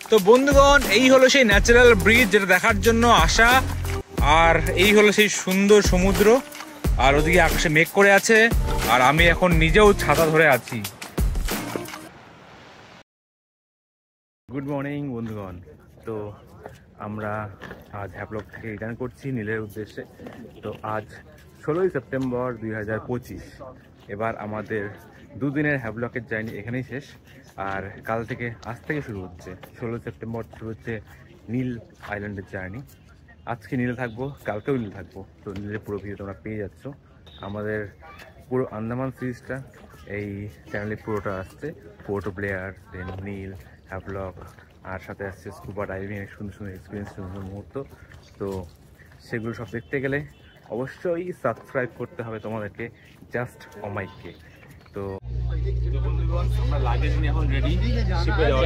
তো বন্ধুগণ, এই হলো সেই ন্যাচারাল ব্রিজ যেটা দেখার জন্য আসা। আর এই হলো সেই সুন্দর সমুদ্র। আর ওদিকে আকাশে মেঘ করে আছে। আর আমি এখন নিজেও ছাতা ধরে আছি। গুড মর্নিং বন্ধুগণ। তো আমরা আজ হ্যাভলক থেকে রিটার্ন করছি নীলের উদ্দেশ্যে। তো আজ 16ই সেপ্টেম্বর 2025। এবার আমাদের দুদিনের হ্যাভলকের জার্নি এখানেই শেষ। আর কাল থেকে আজ থেকে শুরু হচ্ছে 16 সেপ্টেম্বর শুরু হচ্ছে নীল আইল্যান্ডের জার্নি। আজকে নীলে থাকবো, কালকেও নীল থাকবো। তো নীলের পুরো ভিডিও তোমরা পেয়ে যাচ্ছ। আমাদের পুরো আন্দামান সিরিজটা এই চ্যানেলে পুরোটা আসছে। পোর্ট ব্লেয়ার, দেন নীল, হ্যাভলক, আর সাথে আসছে স্কুবা ডাইভিং, সুন্দর সুন্দর এক্সপিরিয়েন্স, সুন্দর মুহূর্ত। তো সেগুলো সব দেখতে গেলে অবশ্যই সাবস্ক্রাইব করতে হবে তোমাদেরকে জাস্ট অমাইককে। তো আমরা লাগেজ নিয়ে এখন রেডি শিপে যাওয়ার।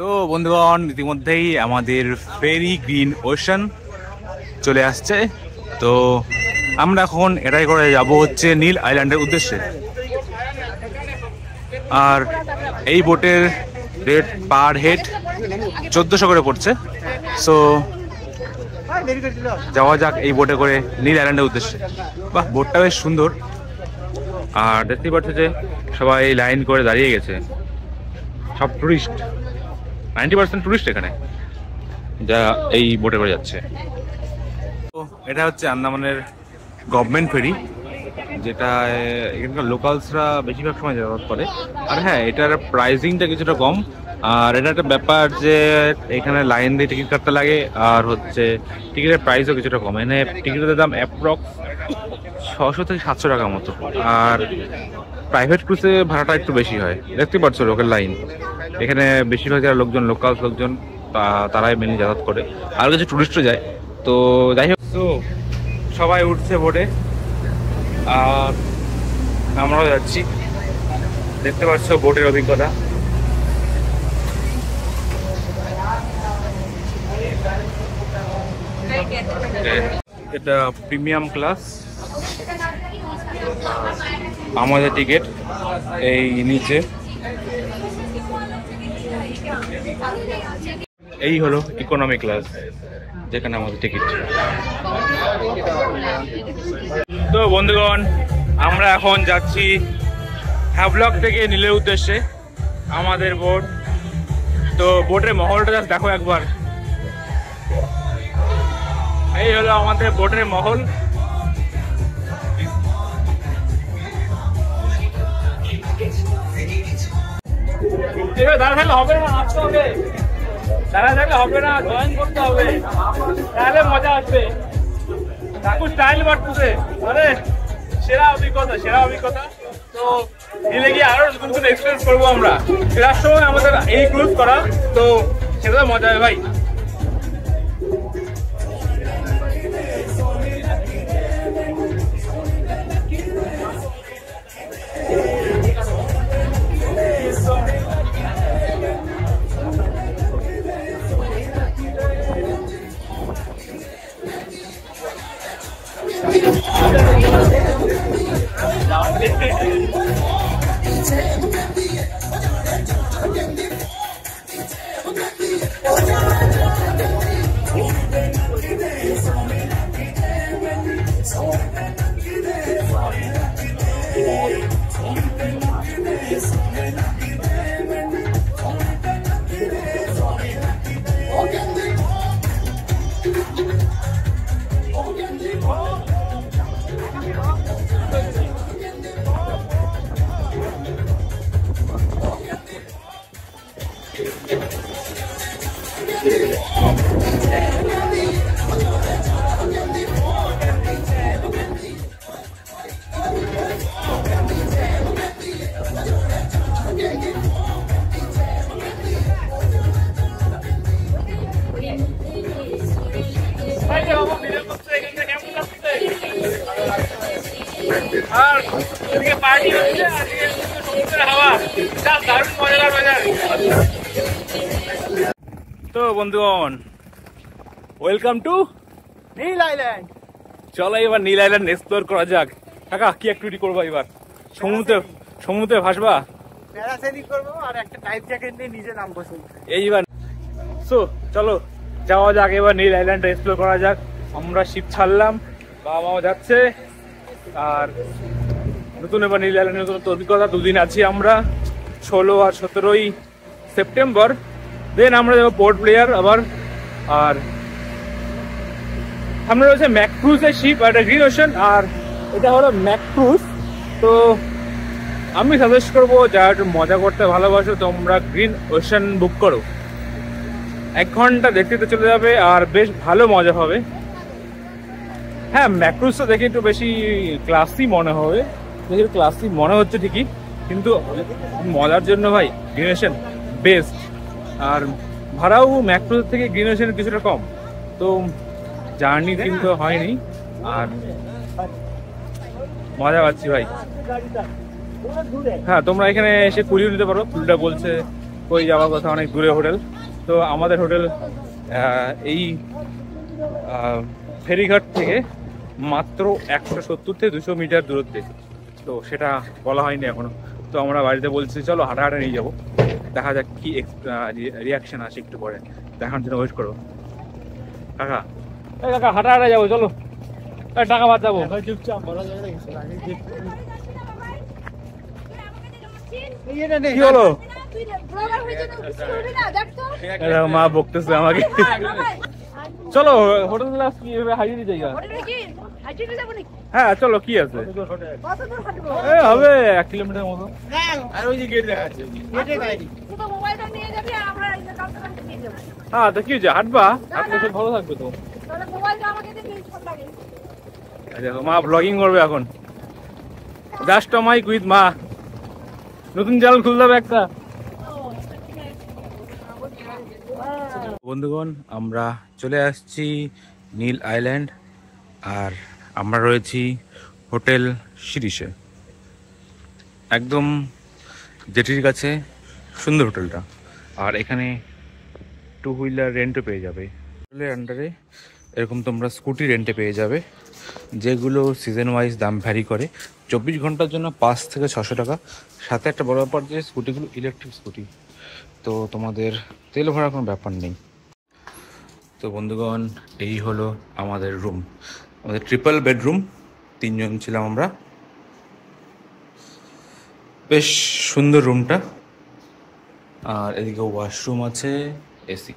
তো বন্ধুগণ, ইতিমধ্যেই আমাদের ফেরি গ্রিন ওশান চলে আসছে। তো আমরা এখন এটাই করে যাব হচ্ছে নীল আইল্যান্ডের উদ্দেশ্যে। আর এই বোটের রেট পার হেড 1400 করে পড়ছে। সো যাওয়া যাক এই বোটে করে নীল আইল্যান্ডের উদ্দেশ্যে। বাহ, বোটটা বেশ সুন্দর। আর দেখতেই পাচ্ছ যে সবাই লাইন করে দাঁড়িয়ে গেছে। সব টুরিস্ট, 90% টুরিস্ট এখানে যা এই বোটে করে যাচ্ছে। তো এটা হচ্ছে আন্দামানের গভর্নমেন্ট ফেরি, যেটা এখানকার লোকালসরা বেশিরভাগ সময় যাতায়াত করে। আর হ্যাঁ, এটার প্রাইসিংটা কিছুটা কম। আর এটা একটা ব্যাপার যে এখানে লাইন দিয়ে টিকিট কাটতে লাগে। আর হচ্ছে টিকিটের প্রাইসও কিছুটা কম। এখানে টিকিটের দাম অ্যাপ্রক্স 600 থেকে 700 টাকা মতো। আর প্রাইভেট ক্রুজে ভাড়াটা একটু বেশি হয়। দেখতে পাচ্ছ লোকের লাইন। এখানে বেশিরভাগ যারা লোকজন, লোকাল লোকজন, তারাই মেনলি যাতায়াত করে। আর কিছু টুরিস্টও যায়। তো যাই হোক, তো সবাই উঠছে বোটে আর আমরাও যাচ্ছি। দেখতে পাচ্ছ বোটের অভিজ্ঞতা। এটা প্রিমিয়াম ক্লাস। আমাদের টিকিট এই নিচে। এই হলো ইকোনমি ক্লাস, যেখানে আমাদের টিকিট। তো বন্ধুগণ, আমরা এখন যাচ্ছি হ্যাভলক থেকে নীলের উদ্দেশ্যে। আমাদের বোট। তো বোটের মহলটা জাস্ট দেখো একবার। এই হলো আমাদের বোটের মহল। দাঁড়া থাকলে হবে না, নাচতে হবে। দাঁড়া থাকলে হবে না, জয়েন করতে হবে, তাহলে মজা আসবে। কাকু স্টাইল বাড়তেছে। আরে সেরা অভিজ্ঞতা, সেরা অভিজ্ঞতা। তো নীলে গিয়ে আরো নতুন নতুন এক্সপিরিয়েন্স করবো আমরা। ফেরার সময় আমাদের এই ক্রুজ করা, তো সেটা মজা হবে ভাই। আর এদিকে পার্টি হচ্ছে, আর সমুদ্রের হাওয়া, দারুণ মজাদার বাজার। তো বন্ধুগণ, ওয়েলকাম টু নীল আইল্যান্ড। চলো এবার নীল আইল্যান্ড এক্সপ্লোর করা যাক। কাকা কি অ্যাক্টিভিটি করবো এবার? সমুদ্রে সমুদ্রে ভাসবা, প্যারাসেলিং করবো আর একটা লাইফ জ্যাকেট নিয়ে নিজে নামবো। এইবার সো চলো যাওয়া যাক, এবার নীল আইল্যান্ড এক্সপ্লোর করা যাক। আমরা শিপ ছাড়লাম, বাবা মাও যাচ্ছে, আর নতুন এবার নীল আইল্যান্ডের নতুন অভিজ্ঞতা। দুদিন আছি আমরা, 16 আর 17ই সেপ্টেম্বর। দেন আমরা যাবো পোর্ট ব্লেয়ার আবার। আর সামনে রয়েছে ম্যাকক্রুজের শিপ, আর একটা গ্রিন ওশান, আর এটা হলো ম্যাকক্রুজ। তো আমি সাজেস্ট করবো যারা একটু মজা করতে ভালোবাসো তোমরা গ্রিন ওশান বুক করো। 1 ঘন্টা দেখতে চলে যাবে আর বেশ ভালো মজা হবে। হ্যাঁ, ম্যাক্রুজটা দেখে একটু বেশি ক্লাসি মনে হবে, বেশি ক্লাসি মনে হচ্ছে ঠিকই, কিন্তু মজার জন্য ভাই গ্রিন ওশান বেস্ট। আর ভাড়াও ম্যাক্রুজ থেকে গ্রিন ওশান কিছুটা কম, তো জার্নি কিন্তু হয়নি আর মজা পাচ্ছি ভাই। হ্যাঁ, তোমরা এখানে এসে কুলিও নিতে পারো। কুলিটা বলছে ওই যাওয়ার কথা, অনেক দূরে হোটেল। তো আমাদের হোটেল এই ফেরিঘাট থেকে মাত্র 170 থেকে 200 মিটার দূরত্বে, তো সেটা বলা হয়নি এখনো। তো আমরা বাড়িতে বলছি চলো হাঁটা হাঁটা নিয়ে যাবো, দেখা যাক কি রিয়াকশন আসে একটু পরে, দেখার জন্য ওয়েট করো। কাকা এই কাকা হাঁটা হাঁটা যাবো, চলো টাকা বাঁচাবো। কি হলো? মা বকতেছে আমাকে। চলো হোটেল হারিয়ে জায়গা। হ্যাঁ চলো, কি আছে, হবে 1 কিলোমিটার মতো। হ্যাঁ তো কি হচ্ছে, হাঁটবা, হাঁটলে ভালো থাকবে তো। দেখো মা ব্লগিং করবে এখন, জাস্ট মাইক উইথ মা। নতুন চ্যানেল খুলতে হবে একটা। বন্ধুগণ, আমরা চলে আসছি নীল আইল্যান্ড, আর আমরা রয়েছি হোটেল শিরিষে, একদম জেটির কাছে। সুন্দর হোটেলটা, আর এখানে 2 হুইলার রেন্টও পেয়ে যাবে। হোটেলের আন্ডারে এরকম তোমরা স্কুটি রেন্টে পেয়ে যাবে, যেগুলো সিজন ওয়াইজ দাম ভ্যারি করে। 24 ঘন্টার জন্য 5 থেকে 600 টাকা। সাথে একটা বড় ব্যাপার যে স্কুটিগুলো ইলেকট্রিক স্কুটি, তো তোমাদের তেল ভরার কোনো ব্যাপার নেই। তো বন্ধুগণ, এই হলো আমাদের রুম, আমাদের ট্রিপল বেডরুম, 3 জন ছিলাম আমরা। বেশ সুন্দর রুমটা, আর এদিকে ওয়াশরুম আছে, এসি।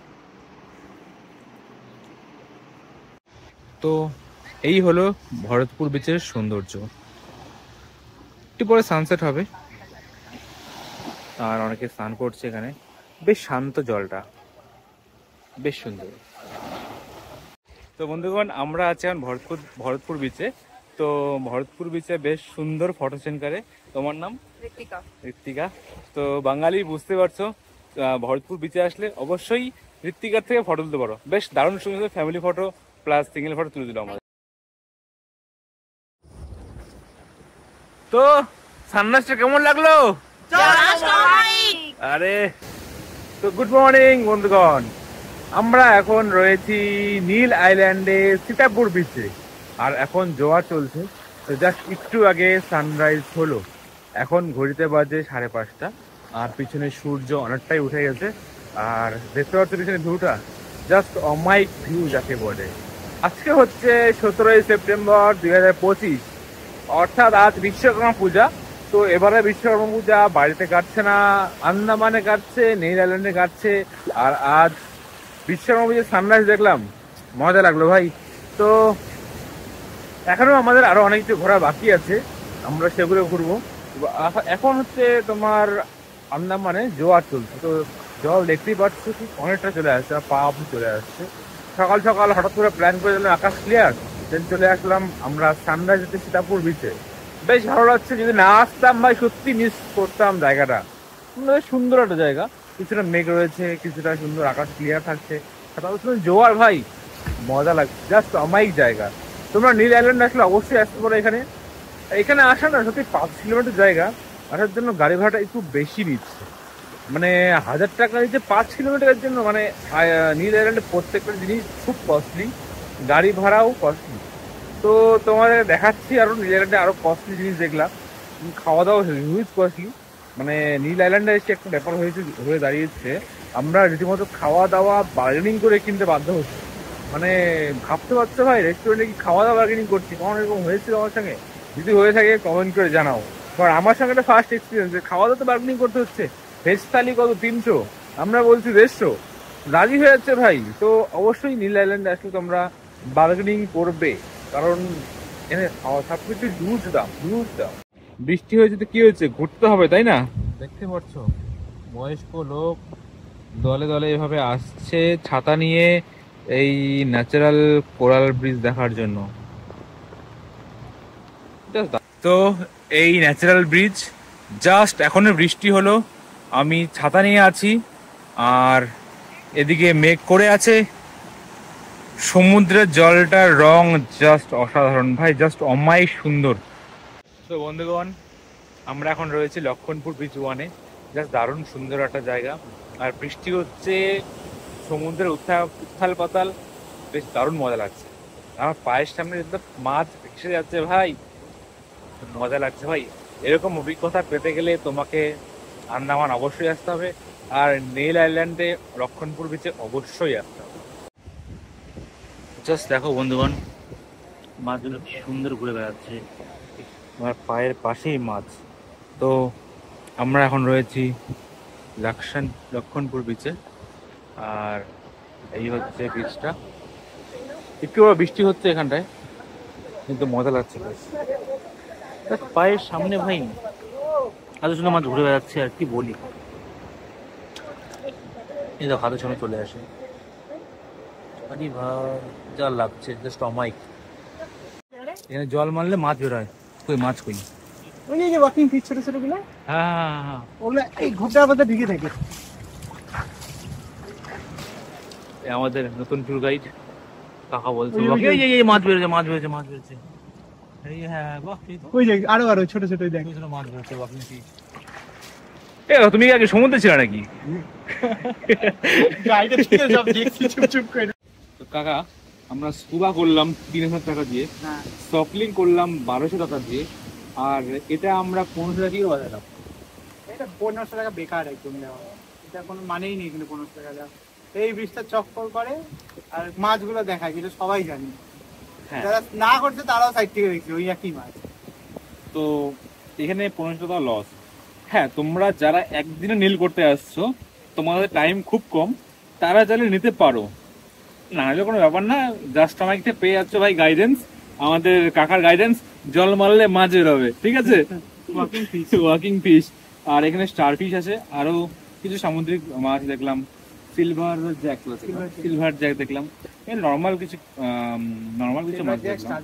তো এই হলো ভরতপুর বিচের সৌন্দর্য। একটু পরে সানসেট হবে, আর অনেকে স্নান করছে এখানে। বেশ শান্ত জলটা, বেশ সুন্দর। তো বন্ধুগণ, আমরা আছি এখন ভরতপুর বিচে। তো ভরতপুর বিচে বেশ সুন্দর ফটো সেশন করে। তোমার নাম? ঋত্বিকা। ঋত্বিকা, তো বাঙালি বুঝতে পারছো, ভরতপুর বিচে আসলে অবশ্যই ঋত্বিকার থেকে ফটো তুলতে পারো। বেশ দারুণ সুন্দর family photo plus single photo তুলে দিল আমাদের। তো সানরাইজটা কেমন লাগলো? আরে তো গুড মর্নিং বন্ধুগণ, আমরা এখন রয়েছি নীল আইল্যান্ডে সীতাপুর বিচে, আর এখন জোয়ার চলছে। তো জাস্ট একটু আগে সানরাইজ হলো, এখন ঘড়িতে বাজে 5:30, আর পিছনে সূর্য অনেকটাই উঠে গেছে। আর দেখতে পাচ্ছ পিছনে ভিউটা, জাস্ট অমাইক ভিউ যাকে বলে। আজকে হচ্ছে 17ই সেপ্টেম্বর 2025, অর্থাৎ আজ বিশ্বকর্মা পূজা। তো এবারে বিশ্বকর্মা পূজা বাড়িতে কাটছে না, আন্দামানে কাটছে, নীল আইল্যান্ডে কাটছে। আর আজ বিশ্বকর্মা পূজার সানরাইজ দেখলাম, মজা লাগলো ভাই। তো এখনো আমাদের আরো অনেক কিছু ঘোরা বাকি আছে, আমরা সেগুলো ঘুরবো। এখন হচ্ছে তোমার আন্দামানে জোয়ার চলছে, তো জল দেখতেই পাচ্ছ ঠিক অনেকটা চলে আসছে, পা অব্দি চলে আসছে। সকাল সকাল হঠাৎ করে প্ল্যান করে দিলাম, আকাশ ক্লিয়ার, দেন চলে আসলাম আমরা সানরাইজ হচ্ছে সীতাপুর বিচে। বেশ ভালো লাগছে, যদি না আসতাম ভাই সত্যি মিস করতাম জায়গাটা। বেশ সুন্দর একটা জায়গা, কিছুটা মেঘ রয়েছে, কিছুটা সুন্দর আকাশ ক্লিয়ার থাকছে, জোয়ার ভাই মজা লাগছে, জাস্ট অমাইক জায়গা। তোমরা নীল আইল্যান্ড আসলে অবশ্যই আসতে পারো। এখানে আসা না সত্যি 5 কিলোমিটার জায়গা, আসার জন্য গাড়ি ভাড়াটা একটু বেশি নিচ্ছে, মানে 1000 টাকা নিচ্ছে 5 কিলোমিটারের জন্য। মানে নীল আইল্যান্ডে প্রত্যেকটা জিনিস খুব কস্টলি, গাড়ি ভাড়াও কস্টলি। তো তোমাদের দেখাচ্ছি আরো নীল আইল্যান্ডে আরো কস্টলি জিনিস দেখলাম। খাওয়া দাওয়া হিউজ কস্টলি, মানে নীল আইল্যান্ডে এসে একটা ব্যাপার হয়ে দাঁড়িয়েছে, আমরা রীতিমতো খাওয়া দাওয়া বার্গেনিং করে কিনতে বাধ্য হচ্ছি। মানে ভাবতে পারছো ভাই, রেস্টুরেন্টে কি খাওয়া দাওয়া বার্গেনিং করছি? কখন এরকম হয়েছিল আমার সঙ্গে? যদি হয়ে থাকে কমেন্ট করে জানাও, কারণ আমার সঙ্গে একটা ফার্স্ট এক্সপিরিয়েন্স যে খাওয়া দাওয়া তো বার্গেনিং করতে হচ্ছে। ভেজ থালি কত 300, আমরা বলছি 150, রাজি হয়ে যাচ্ছে ভাই। তো অবশ্যই নীল আইল্যান্ডে আসলে তোমরা বার্গেনিং করবে, কারণ এখানে সবকিছু হিউজ দাম। বৃষ্টি হয়েছে তো কি হয়েছে, ঘুরতে হবে তাই না? দেখতে পাচ্ছ বয়স্ক লোক দলে দলে এভাবে আসছে ছাতা নিয়ে এই ন্যাচারাল কোরাল ব্রিজ দেখার জন্য। তো এই ন্যাচারাল ব্রিজ জাস্ট এখনো বৃষ্টি হলো, আমি ছাতা নিয়ে আছি, আর এদিকে মেঘ করে আছে। সমুদ্রের জলটার রং জাস্ট অসাধারণ ভাই, জাস্ট অমায়িক সুন্দর। তো বন্ধুগণ, আমরা এখন রয়েছি লক্ষণপুর বিচ 1-এ। জাস্ট দারুণ সুন্দর একটা জায়গা, আর বৃষ্টি হচ্ছে, সমুদ্রের উত্থাল পাতাল, বেশ দারুণ মজা লাগছে। আমার পায়ের সামনে মাছ ভেসে যাচ্ছে ভাই, মজা লাগছে ভাই। এরকম অভিজ্ঞতা পেতে গেলে তোমাকে আন্দামান অবশ্যই আসতে হবে, আর নীল আইল্যান্ডে লক্ষণপুর বিচে অবশ্যই আসতে হবে। জাস্ট দেখো বন্ধুগণ, মাছগুলো কি সুন্দর ঘুরে বেড়াচ্ছে, আমার পায়ের পাশেই মাছ। তো আমরা এখন রয়েছি লক্ষণপুর বিচে, আর এই হচ্ছে বিচটা। একটু বৃষ্টি হচ্ছে এখানটায়, কিন্তু মজা লাগছে বেশ। পায়ের সামনে ভাই এত সুন্দর মাছ ঘুরে বেড়াচ্ছে, আর কি বলি। এই তো হাতের সামনে চলে আসে, আরে ভাই যা লাগছে, জাস্ট অমাইক। এখানে জল মারলে মাছ বেরোয়, কই মাছ কই? ওই যে ওয়াকিং ফিশ ছোট ছোট গুলো, হ্যাঁ, ওগুলো এই ঘুরটার মধ্যে ঢুকে থাকে। আমাদের নতুন ট্যুর গাইড কাকা বলছে এই মাছ বেরোছে। এই হ্যাঁ, বাহ, ওই যে আরো ছোট ছোট দেখ, মাছ বেরোচ্ছে ওয়াকিং ফিশ। এ তুমি আগে সমুদ্রে ছিল নাকি? গাইডে থেকে সব দেখছি চুপ করে। তো কাকা, আমরা স্কুবা করলাম 3000 টাকা দিয়ে, স্নর্কেলিং করলাম 1200 টাকা দিয়ে, আর এটা আমরা 1500 টাকা দিয়ে বাজালাম। এটা 1500 টাকা বেকার একদম নেওয়া, এটা কোনো মানেই নেই কিন্তু 1500 টাকা দেওয়া। এই ব্রিজটা চক্কর করে আর মাছগুলো দেখায়, যেটা সবাই জানে। যারা না করছে তারাও সাইড থেকে দেখছে ওই একই মাছ। তো এখানে 1500 টাকা লস। হ্যাঁ, তোমরা যারা একদিনে নীল করতে আসছো, তোমাদের টাইম খুব কম, তারা চাইলে নিতে পারো, না হলে কোনো ব্যাপার না। জাস্ট আমাকে পেয়ে যাচ্ছ ভাই গাইডেন্স, আমাদের কাকার গাইডেন্স, জল মারলে মাছ বেরোবে, ঠিক আছে? ওয়াকিং ফিশ, আর এখানে স্টার ফিশ আছে, আরো কিছু সামুদ্রিক মাছ দেখলাম, সিলভার জ্যাক দেখলাম, নর্মাল কিছু মাছ দেখলাম,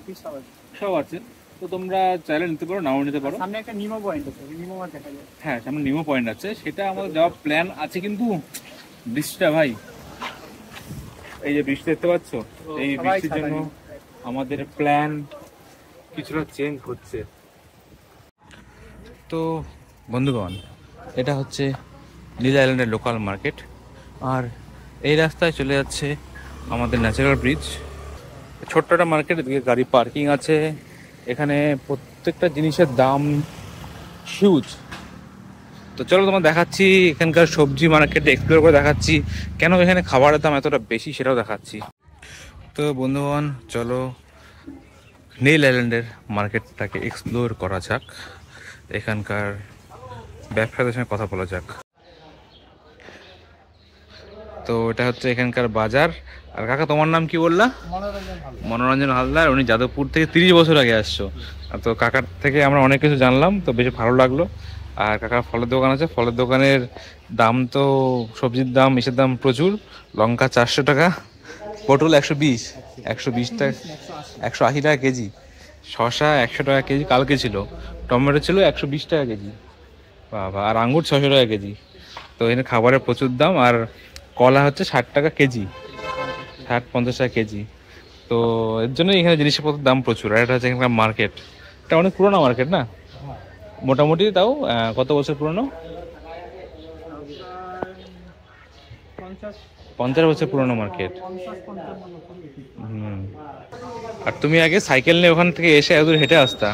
সব আছে। তো তোমরা চাইলে নিতে পারো, নাও নিতে পারো। সামনে একটা নিমো পয়েন্ট আছে, নিমো মাছ দেখা যায়। হ্যাঁ, সামনে নিমো পয়েন্ট আছে, সেটা আমাদের যাওয়ার প্ল্যান আছে, কিন্তু বৃষ্টিটা ভাই, এই যে বৃষ্টি দেখতে পাচ্ছ, এই বৃষ্টির জন্য আমাদের প্ল্যান কিছুটা চেঞ্জ হচ্ছে। তো বন্ধুগণ, এটা হচ্ছে নীল আইল্যান্ডের লোকাল মার্কেট, আর এই রাস্তায় চলে যাচ্ছে আমাদের ন্যাচারাল ব্রিজ। ছোট্ট একটা মার্কেট, এদিকে গাড়ি পার্কিং আছে, এখানে প্রত্যেকটা জিনিসের দাম হিউজ। তো চলো তোমার দেখাচ্ছি এখানকার সবজি মার্কেট এক্সপ্লোর করে দেখাচ্ছি, কেন এখানে খাবারের দাম এতটা বেশি সেটাও দেখাচ্ছি। তো বন্ধুগণ, চলো নীল আইল্যান্ডের মার্কেটটাকে এক্সপ্লোর করা যাক, এখানকার ব্যবসাদের সঙ্গে কথা বলা যাক। তো এটা হচ্ছে এখানকার বাজার। আর কাকা, তোমার নাম কি বললা? মনোরঞ্জন হালদার। উনি যাদবপুর থেকে 30 বছর আগে আসছো। তো কাকার থেকে আমরা অনেক কিছু জানলাম, তো বেশ ভালো লাগলো। আর কাকার ফলের দোকান আছে, ফলের দোকানের দাম তো, সবজির দাম, ইসের দাম প্রচুর। লঙ্কা 400 টাকা, পটল 120 টাকা, 180 টাকা কেজি, শসা 100 টাকা কেজি কালকে ছিল, টমেটো ছিল 120 টাকা কেজি, বাবা, আর আঙ্গুর 600 টাকা কেজি। তো এখানে খাবারের প্রচুর দাম। আর কলা হচ্ছে 60 টাকা কেজি, 60-50 টাকা কেজি। তো এর জন্য এখানে জিনিসপত্রের দাম প্রচুর। আর এটা হচ্ছে এখানকার মার্কেট, এটা অনেক পুরোনো মার্কেট না, মোটামুটি তাও কত বছর পুরনো? 50 বছর পুরনো মার্কেট। আর তুমি আগে সাইকেল নিয়ে ওখান থেকে এসে এত দূর হেঁটে আসতা,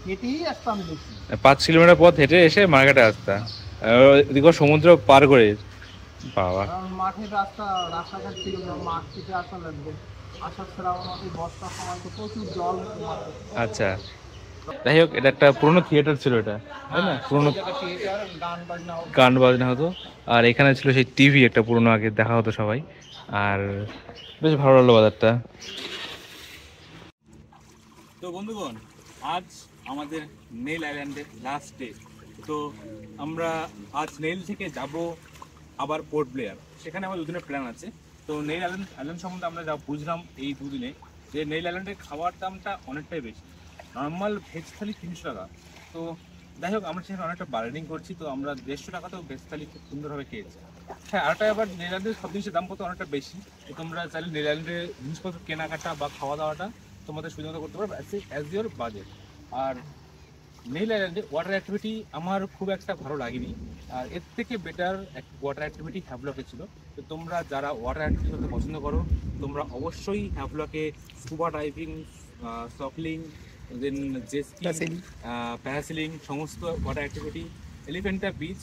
হেঁটেই আসতাম বেশি। 5 কিলোমিটার পথ হেঁটে এসে মার্কেটে আসতাম, এদিকে সমুদ্র পার করে। বাবা, কারণ মাঠের রাস্তাঘাট ছিল না, মাঠ থেকে আসা লাগবে, আসার শ্রাবণ মাসে বর্ষার সময় তো প্রচুর জল হতো মাঠে। আচ্ছা। যাই হোক, এটা একটা পুরোনো থিয়েটার ছিল, এটা তাই না? পুরোনো গান বাজনা হতো। গান বাজনা হতো, আর এখানে ছিল সেই টিভি একটা পুরোনো, আগে দেখা হতো সবাই। আর বেশ ভালো লাগলো বাজারটা। তো বন্ধুগণ, আজ আমাদের নেল আইল্যান্ডের লাস্ট ডে। তো আমরা আজ নেল থেকে যাব আবার পোর্ট ব্লেয়ার, সেখানে আমার দুদিনের প্ল্যান আছে। তো নেল আইল্যান্ড সম্বন্ধে আমরা যা বুঝলাম এই দুদিনে, যে নেল আইল্যান্ডের খাবার দামটা অনেকটাই বেশি। নর্মাল ভেজ থালি 300 টাকা। তো যাই হোক, আমরা সেখানে অনেকটা বার্গেনিং করছি, তো আমরা 150 টাকাতেও ভেজ থালি খুব সুন্দরভাবে খেয়েছি। হ্যাঁ, আরেকটা আবার নেল আইল্যান্ডের সব জিনিসের দাম কত অনেকটা বেশি। তো তোমরা চাইলে নেল আইল্যান্ডের জিনিসপত্র কেনাকাটা বা খাওয়া দাওয়াটা তোমাদের সুবিধা মতো করতে পারো অ্যাজ ইউর বাজেট। আর নেল আইল্যান্ডে ওয়াটার অ্যাক্টিভিটি আমার খুব একটা ভালো লাগেনি, আর এর থেকে বেটার ওয়াটার অ্যাক্টিভিটি হ্যাভলকে ছিল। তো তোমরা যারা ওয়াটার অ্যাক্টিভিটি করতে পছন্দ করো, তোমরা অবশ্যই হ্যাভলকে স্কুবা ডাইভিং, সফলিং, দেন জেস্কি, প্যারাসিলিং, সমস্ত ওয়াটার অ্যাক্টিভিটি, এলিফেন্টা বিচ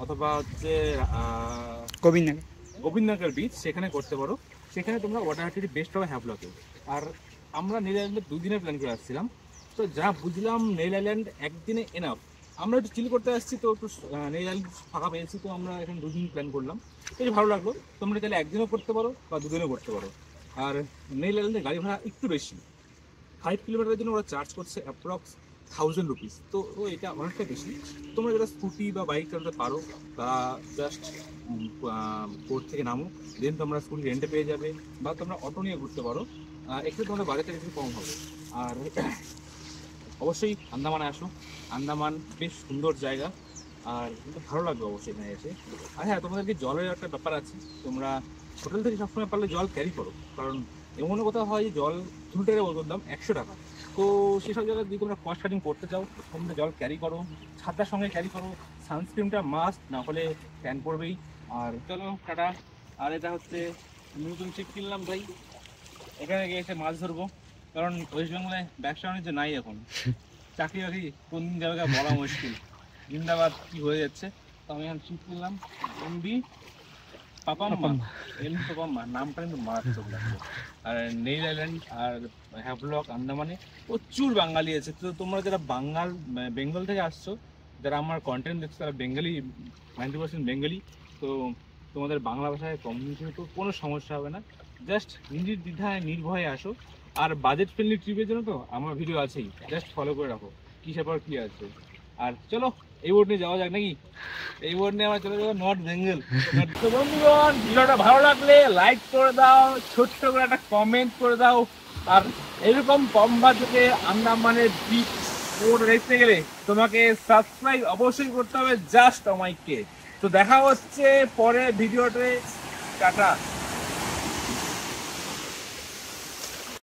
অথবা হচ্ছে গোবিন্দনগর বিচ, সেখানে করতে পারো। সেখানে তোমরা ওয়াটার অ্যাক্টিভিটি বেস্ট হবে হ্যাভলকে। আর আমরা নেল আইল্যান্ডে 2 দিনের প্ল্যান করে আসছিলাম। তো যা বুঝলাম নেল আইল্যান্ড একদিনে এনাফ। আমরা একটু চিল করতে আসছি, তো একটু নেল আইল্যান্ড ফাঁকা পেয়েছি, তো আমরা এখানে 2 দিন প্ল্যান করলাম। বেশ ভালো লাগলো। তোমরা তাহলে একদিনও করতে পারো বা 2 দিনও করতে পারো। আর নেল আইল্যান্ডে গাড়ি ভাড়া একটু বেশি, 5 কিলোমিটারের জন্য ওরা চার্জ করছে অ্যাপ্রক্স 1000 রুপিস। তো এটা অনেকটা বেশি। তোমরা যারা স্কুটি বা বাইক চালাতে পারো তারা জাস্ট পোর্ট থেকে নামো, দেন তোমরা স্কুটি রেন্টে পেয়ে যাবে, বা তোমরা অটো নিয়ে ঘুরতে পারো। একটু তোমাদের বাজেটটা একটু কম হবে। আর অবশ্যই আন্দামানে আসো, আন্দামান বেশ সুন্দর জায়গা, আর কিন্তু ভালো লাগবে অবশ্যই এখানে এসে। আর হ্যাঁ, তোমাদেরকে জলের একটা ব্যাপার আছে, তোমরা হোটেল থেকে সবসময় পারলে জল ক্যারি করো, কারণ এমন কথা হয় জল 2 লিটারের বোতল দাম 100 টাকা। তো সেসব জায়গায় যদি তোমরা কস্ট কাটিং করতে চাও, তোমরা জল ক্যারি করো, ছাতার সঙ্গে ক্যারি করো, সানস্ক্রিনটা মাস্ট, না হলে ট্যান পড়বেই। আর চলো টাটা। আর এটা হচ্ছে নতুন ছিপ কিনলাম ভাই, এখানে গিয়ে এসে মাছ ধরবো, কারণ ওয়েস্ট বেঙ্গলে ব্যবসা বাণিজ্য নাই এখন, চাকরি বাকরি কোন দিন যাবে বলা মুশকিল, জিন্দাবাদ কি হয়ে যাচ্ছে। তো আমি এখন ছিপ কিনলাম এমবি পাপাম্মা, নামটা কিন্তু মারাত্মক লাগছে। আর নেল আইল্যান্ড আর হ্যাভলক আন্দামানে প্রচুর বাঙালি আছে। তো তোমরা যারা বেঙ্গল থেকে আসছো, যারা আমার কন্টেন্ট দেখছো, তারা বেঙ্গলি, 90% বেঙ্গলি। তো তোমাদের বাংলা ভাষায় কমিউনিকেশন তো কোনো সমস্যা হবে না, জাস্ট নির্দ্বিধায় নির্ভয়ে আসো। আর বাজেট ফ্রেন্ডলি ট্রিপের জন্য তো আমার ভিডিও আছেই, জাস্ট ফলো করে রাখো কি ব্যাপার কি আছে। আর চলো এই বোর্ড নিয়ে যাওয়া যাক নাকি? এই বোর্ড নিয়ে আমরা চলে যাবো নর্থ বেঙ্গল। তো বন্ধুগণ, ভিডিওটা ভালো লাগলে লাইক করে দাও, ছোট্ট করে একটা কমেন্ট করে দাও। আর এরকম কম বাজেটে আন্দামানের বিচ বোর্ড দেখতে গেলে তোমাকে সাবস্ক্রাইব অবশ্যই করতে হবে জাস্ট অমাইককে। তো দেখা হচ্ছে পরে ভিডিওতে, টাটা।